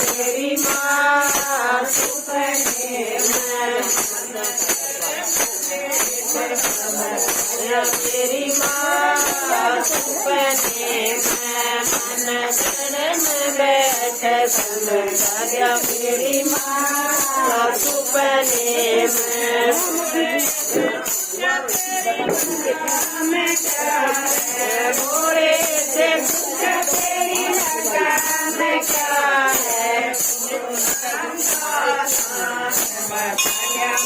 मेरी माँ सुपने में मेरी माँ सुपने में मन शरण बैठ समझा मेरी माँ सुपने में भोरे से पूछा तेरी लगा में क्या है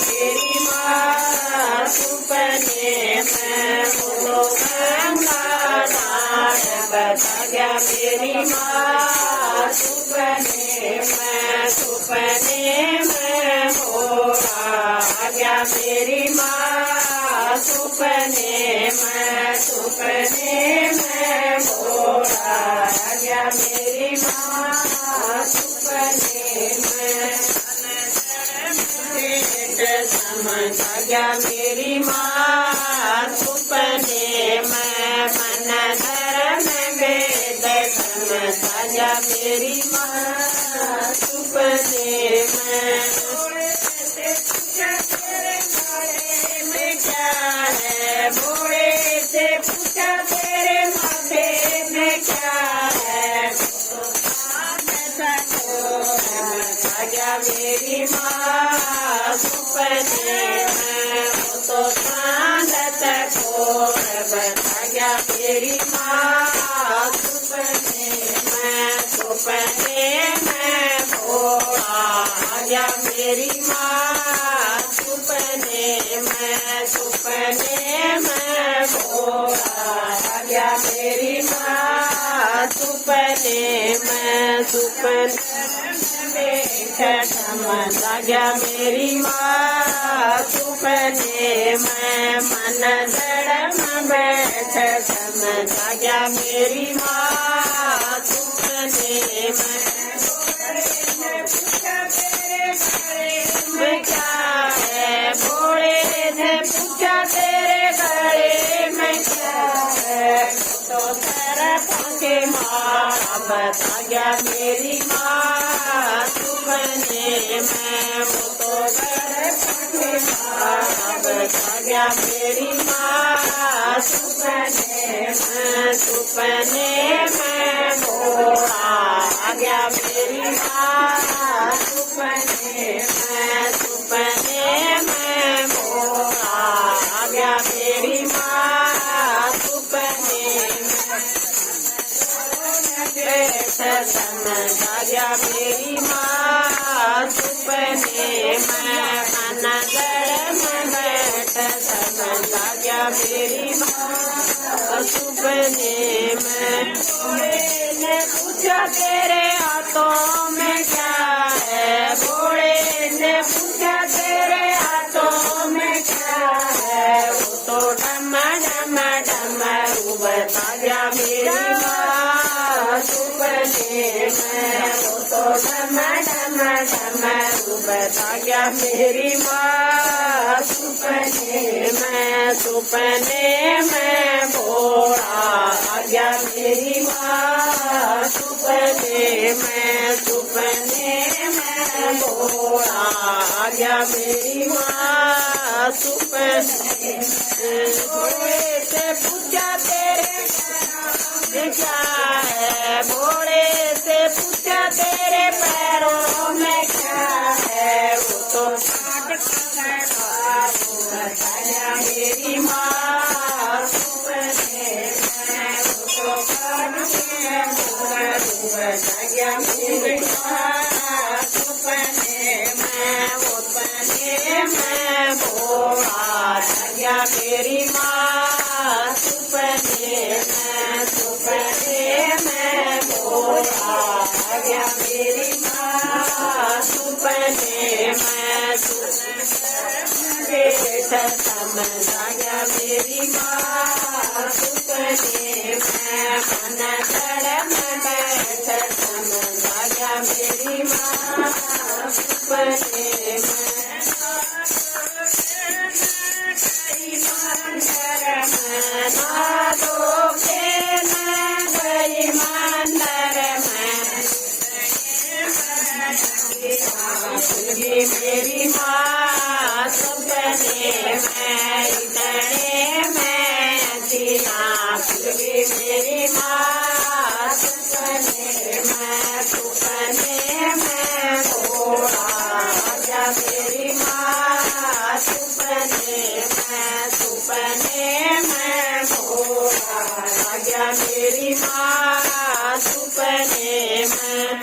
मेरी माँ सुपने में बोलो बता गया मेरी माँ सुपने में भोला आ गया मेरी माँ सुपने में भोला आ गया मेरी माँ सुपने में समझ गया मेरी माँ सुपने में मन धर्म वेद समझ गया मेरी माँ सुपने में क्या है भोरे से पूछा तेरे माथे में क्या है गया मेरी माँ सुपने में तो शांत को बता गया मेरी माँ सुपने में भोला आ गया मेरी माँ सुपने में भोला आ गया मेरी माँ सुपने समझ गया मेरी माँ सुपने में मन धर्म बैठ समझ गया मेरी माँ सुपने में क्या है भोले से पूछा तेरे गले में क्या है तो तरफ के माँ बता गया मेरी माँ सुपने में वो तो तरफ के माँ बता गया मेरी माँ सुपने में भोला आ गया मेरी माँ सुपने में भोला आ गया मेरी माँ सुपने में समझ गया मेरी माँ सुपने में मन धर्म बैठ समझ गया मेरी माँ सुपने में ने पूछा तेरे हाथों में क्या है भोले ने पूछा तेरे हाथों में क्या है वो तो डम बता गया मेरी माँ सुपने में वो तो डम बता गया मेरी माँ सुपने में भोला आ गया मेरी माँ सुपने में भोला आ गया मेरी माँ सुपने से पूछा तेरे क्या है भोले से पूछा तेरे पैरों में क्या है वो तो बताया मेरी माँ सुपने में वो तो बताया मेरी माँ सुपने में वो सपने में भोला गया मेरी माँ सुपने में भोला गया मेरी माँ सुपने में समझा गया मेरी माँ सुपने में मन धर्म बैठ समझा गया मेरी माँ सुपने गई मेरी माँ सपने में भोला आ गया मेरी माँ सपने में भोला आ गया मेरी माँ सपने में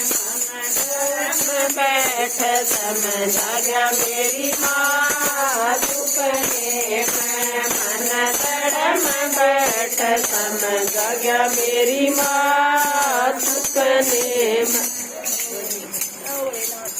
बैठ समझ आ गया मेरी माँ सपने में मन धड़म बैठ समझ आ गया मेरी माँ सपने में।